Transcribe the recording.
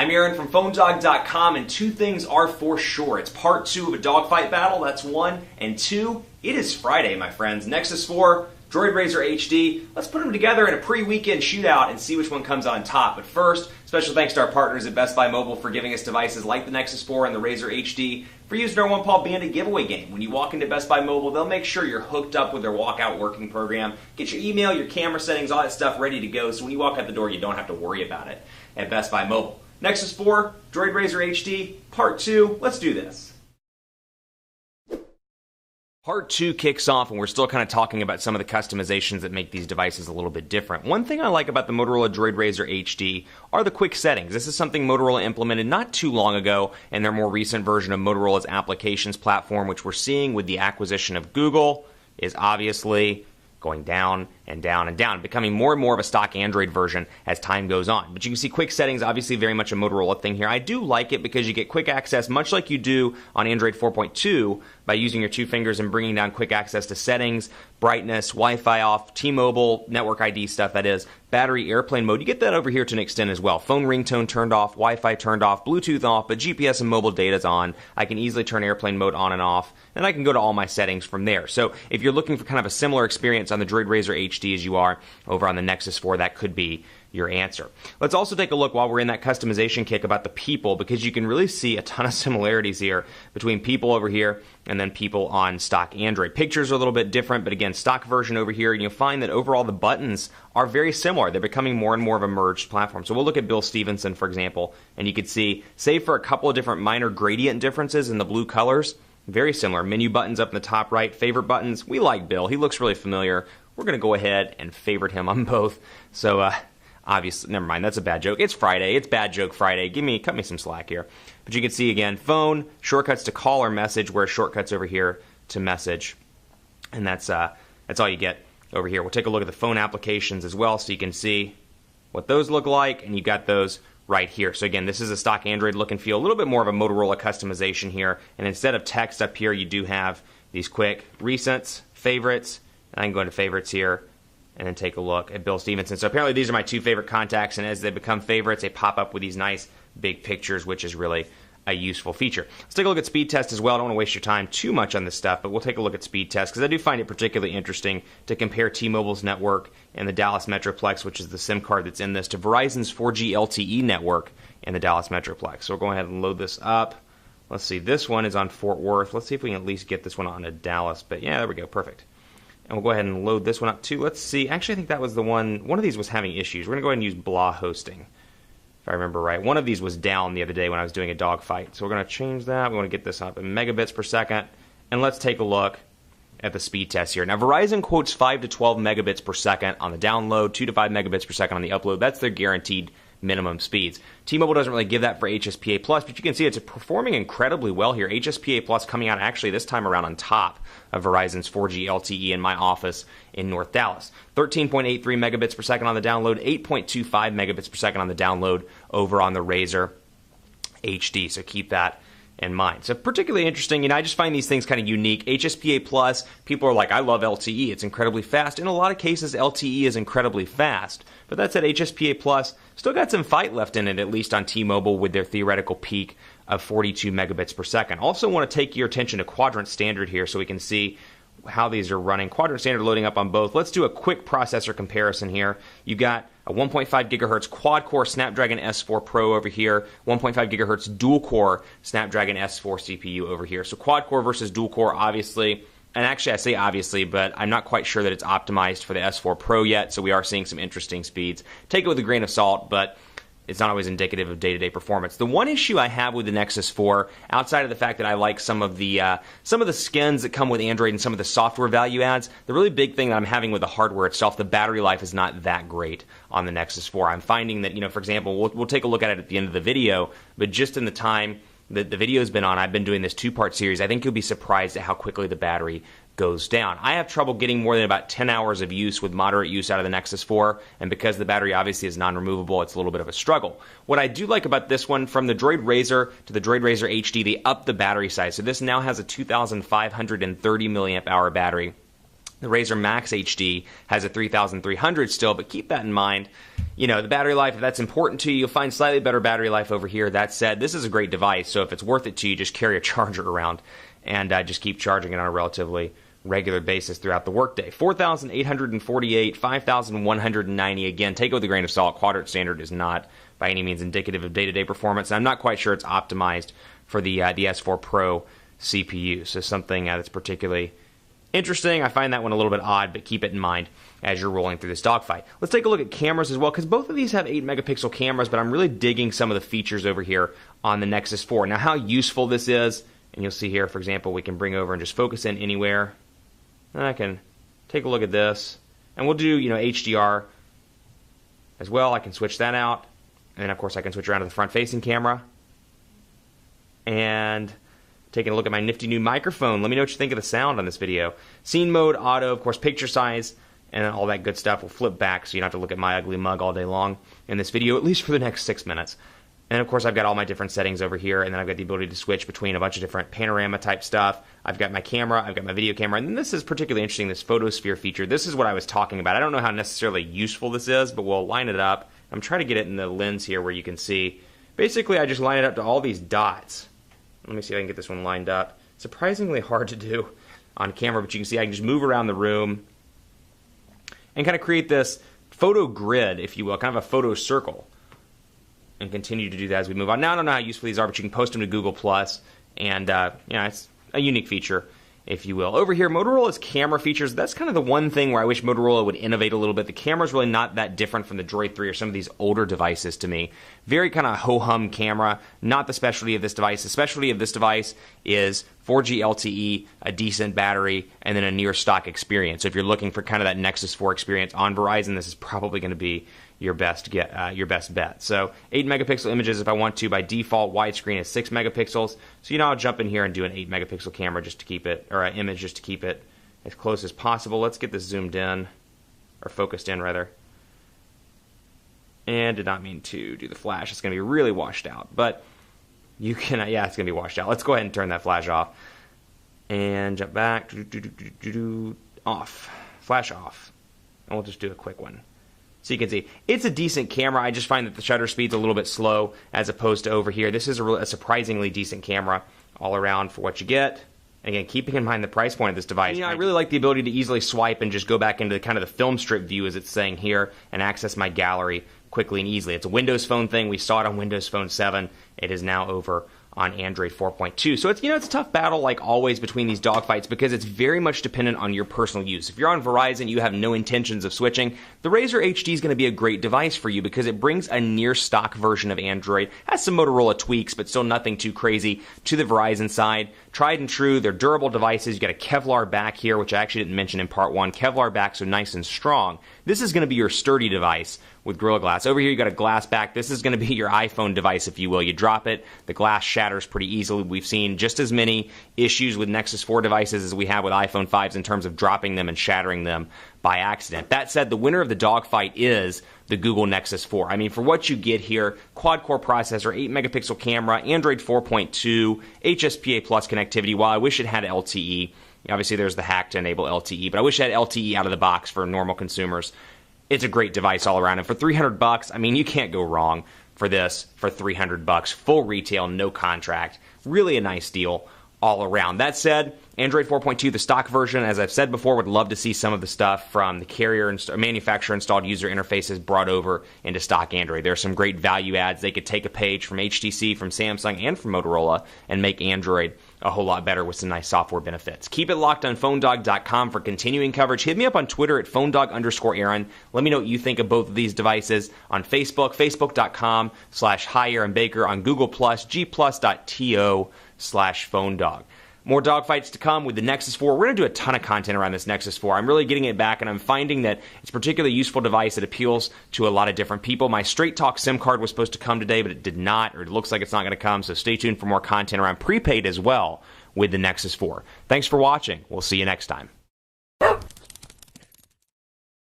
I'm Aaron from PhoneDog.com, and two things are for sure. It's part 2 of a dogfight battle, that's 1, and 2, it is Friday, my friends. Nexus 4, DROID RAZR HD. Let's put them together in a pre-weekend shootout and see which one comes on top. But first, special thanks to our partners at Best Buy Mobile for giving us devices like the Nexus 4 and the RAZR HD for using our One Paw Bandit giveaway game. When you walk into Best Buy Mobile, they'll make sure you're hooked up with their walkout working program. Get your email, your camera settings, all that stuff ready to go, so when you walk out the door, you don't have to worry about it at Best Buy Mobile. Nexus 4, DROID RAZR HD, Part 2. Let's do this. Part 2 kicks off, and we're still kind of talking about some of the customizations that make these devices a little bit different. One thing I like about the Motorola DROID RAZR HD are the quick settings. This is something Motorola implemented not too long ago in their more recent version of Motorola's applications platform, which we're seeing with the acquisition of Google is obviously going down and down and down, becoming more and more of a stock Android version as time goes on. But you can see quick settings, obviously very much a Motorola thing here. I do like it because you get quick access, much like you do on Android 4.2, by using your two fingers and bringing down quick access to settings, brightness, Wi-Fi off, T-Mobile, network ID stuff, that is, battery, airplane mode. You get that over here to an extent as well. Phone ringtone turned off, Wi-Fi turned off, Bluetooth off, but GPS and mobile data's on. I can easily turn airplane mode on and off, and I can go to all my settings from there. So if you're looking for kind of a similar experience on the DROID RAZR HD as you are over on the Nexus 4, that could be your answer. Let's also take a look while we're in that customization kick about the people, because you can really see a ton of similarities here between people over here and then people on stock Android. Pictures are a little bit different, but again, stock version over here, and you'll find that overall the buttons are very similar. They're becoming more and more of a merged platform. So we'll look at Bill Stevenson, for example, and you can see, save for a couple of different minor gradient differences in the blue colors, very similar. Menu buttons up in the top right, favorite buttons. We like Bill. He looks really familiar. We're going to go ahead and favorite him on both. So, obviously, never mind, that's a bad joke. It's Friday. It's Bad Joke Friday. Cut me some slack here. But you can see, again, phone, shortcuts to call or message, where shortcuts over here to message. And that's all you get over here. We'll take a look at the phone applications as well, so you can see what those look like, and you got those right here. So again, this is a stock Android look and feel, a little bit more of a Motorola customization here. And instead of text up here, you do have these quick recents, favorites. I can go into favorites here and then take a look at Bill Stevenson. So apparently these are my two favorite contacts, and as they become favorites, they pop up with these nice big pictures, which is really a useful feature. Let's take a look at speed test as well. I don't want to waste your time too much on this stuff, but we'll take a look at speed test because I do find it particularly interesting to compare T-Mobile's network and the Dallas Metroplex, which is the SIM card that's in this, to Verizon's 4G LTE network in the Dallas Metroplex. So we'll go ahead and load this up. Let's see, this one is on Fort Worth. Let's see if we can at least get this one onto Dallas. But yeah, there we go, perfect. And we'll go ahead and load this one up too. Let's see. Actually, I think that was the one. One of these was having issues. We're going to go ahead and use blah hosting, if I remember right. One of these was down the other day when I was doing a dogfight. So we're going to change that. We want to get this up in megabits per second. And let's take a look at the speed test here. Now, Verizon quotes 5 to 12 megabits per second on the download, 2 to 5 megabits per second on the upload. That's their guaranteed minimum speeds. T-Mobile doesn't really give that for HSPA+, but you can see it's performing incredibly well here. HSPA+ coming out actually this time around on top of Verizon's 4G LTE in my office in North Dallas. 13.83 megabits per second on the download, 8.25 megabits per second on the download over on the RAZR HD, so keep that in mind. So particularly interesting, I just find these things kind of unique. HSPA+, people are like, I love LTE, it's incredibly fast. In a lot of cases, LTE is incredibly fast. But that said, HSPA+, still got some fight left in it, at least on T-Mobile with their theoretical peak of 42 megabits per second. Also want to take your attention to Quadrant Standard here so we can see how these are running. Quadrant Standard loading up on both. Let's do a quick processor comparison here. You got a 1.5 gigahertz quad-core Snapdragon S4 Pro over here, 1.5 gigahertz dual-core Snapdragon S4 CPU over here. So quad-core versus dual-core, obviously. And actually, I say obviously, but I'm not quite sure that it's optimized for the S4 Pro yet, so we are seeing some interesting speeds. Take it with a grain of salt, but it's not always indicative of day-to-day performance. The one issue I have with the Nexus 4, outside of the fact that I like some of the skins that come with Android and some of the software value adds, the really big thing that I'm having with the hardware itself, the battery life is not that great on the Nexus 4. I'm finding that, for example, we'll take a look at it at the end of the video, but just in the time that the video's been on, I've been doing this two-part series, I think you'll be surprised at how quickly the battery goes down. I have trouble getting more than about 10 hours of use with moderate use out of the Nexus 4, and because the battery obviously is non-removable, it's a little bit of a struggle. What I do like about this one, from the DROID RAZR to the DROID RAZR HD, they upped the battery size. So this now has a 2,530 milliamp hour battery. The RAZR Max HD has a 3,300 still, but keep that in mind. the battery life, if that's important to you, you'll find slightly better battery life over here. That said, this is a great device, so if it's worth it to you, just carry a charger around and just keep charging it on a relatively regular basis throughout the workday. 4,848, 5,190. Again, take it with a grain of salt. Quadrant standard is not by any means indicative of day-to-day performance. I'm not quite sure it's optimized for the S4 Pro CPU, so something that's particularly interesting. I find that one a little bit odd, but keep it in mind as you're rolling through this Dogfight. Let's take a look at cameras as well, because both of these have 8-megapixel cameras, but I'm really digging some of the features over here on the Nexus 4. Now, how useful this is, and you'll see here, for example, we can bring over and just focus in anywhere. And I can take a look at this, and we'll do, HDR as well. I can switch that out, and then, of course, I can switch around to the front-facing camera. And taking a look at my nifty new microphone. Let me know what you think of the sound on this video. Scene mode, auto, of course, picture size, and all that good stuff will flip back so you don't have to look at my ugly mug all day long in this video, at least for the next 6 minutes. And of course, I've got all my different settings over here, and then I've got the ability to switch between a bunch of different panorama type stuff. I've got my camera, I've got my video camera, and then this is particularly interesting, this photosphere feature. This is what I was talking about. I don't know how necessarily useful this is, but we'll line it up. I'm trying to get it in the lens here where you can see. Basically, I just line it up to all these dots. Let me see if I can get this one lined up. Surprisingly hard to do on camera, but you can see I can just move around the room and kind of create this photo grid, if you will, kind of a photo circle, and continue to do that as we move on. Now, I don't know how useful these are, but you can post them to Google+, and it's a unique feature, if you will. Over here, Motorola's camera features, that's kind of the one thing where I wish Motorola would innovate a little bit. The camera's really not that different from the Droid 3 or some of these older devices to me. Very kind of ho-hum camera, not the specialty of this device. The specialty of this device is 4G LTE, a decent battery, and then a near stock experience. So if you're looking for kind of that Nexus 4 experience on Verizon, this is probably going to be your best bet. So 8-megapixel images if I want to. By default, widescreen is 6 megapixels. So I'll jump in here and do an 8-megapixel camera just to keep it, or an image just to keep it as close as possible. Let's get this zoomed in, or focused in rather. And did not mean to do the flash. It's going to be really washed out, but you can, it's going to be washed out. Let's go ahead and turn that flash off and jump back. Off, flash off, and we'll just do a quick one. So you can see, it's a decent camera. I just find that the shutter speed's a little bit slow as opposed to over here. This is a surprisingly decent camera all around for what you get. Again, keeping in mind the price point of this device. I really like the ability to easily swipe and just go back into kind of the film strip view, as it's saying here, and access my gallery quickly and easily. It's a Windows Phone thing. We saw it on Windows Phone 7. It is now over on Android 4.2. So it's it's a tough battle, like always, between these dogfights because it's very much dependent on your personal use. If you're on Verizon, you have no intentions of switching, the RAZR HD is going to be a great device for you because it brings a near stock version of Android, has some Motorola tweaks, but still nothing too crazy to the Verizon side. Tried and true, they're durable devices. You got a Kevlar back here, which I actually didn't mention in part 1. Kevlar back, so nice and strong. This is going to be your sturdy device with Gorilla Glass. Over here you got a glass back. This is going to be your iPhone device, if you will. You drop it, the glass shatters pretty easily. We've seen just as many issues with Nexus 4 devices as we have with iPhone 5s in terms of dropping them and shattering them by accident. That said, the winner of the dogfight is the Google Nexus 4. I mean, for what you get here, quad-core processor, 8-megapixel camera, Android 4.2, HSPA Plus connectivity. While I wish it had LTE, obviously there's the hack to enable LTE, but I wish it had LTE out of the box for normal consumers. It's a great device all around, and for $300, I mean, you can't go wrong for this for $300. Full retail, no contract. Really a nice deal all around. That said, Android 4.2, the stock version, as I've said before, would love to see some of the stuff from the carrier and manufacturer installed user interfaces brought over into stock Android. There are some great value adds. They could take a page from HTC, from Samsung, and from Motorola and make Android a whole lot better with some nice software benefits. Keep it locked on PhoneDog.com for continuing coverage. Hit me up on Twitter at PhoneDog_Aaron. Let me know what you think of both of these devices on Facebook, Facebook.com/HiAaronBaker, on Google+, Gplus.to/PhoneDog. More dogfights to come with the Nexus 4. We're going to do a ton of content around this Nexus 4. I'm really getting it back, and I'm finding that it's a particularly useful device that appeals to a lot of different people. My Straight Talk SIM card was supposed to come today, but it did not, or it looks like it's not going to come, so stay tuned for more content around prepaid as well with the Nexus 4. Thanks for watching. We'll see you next time.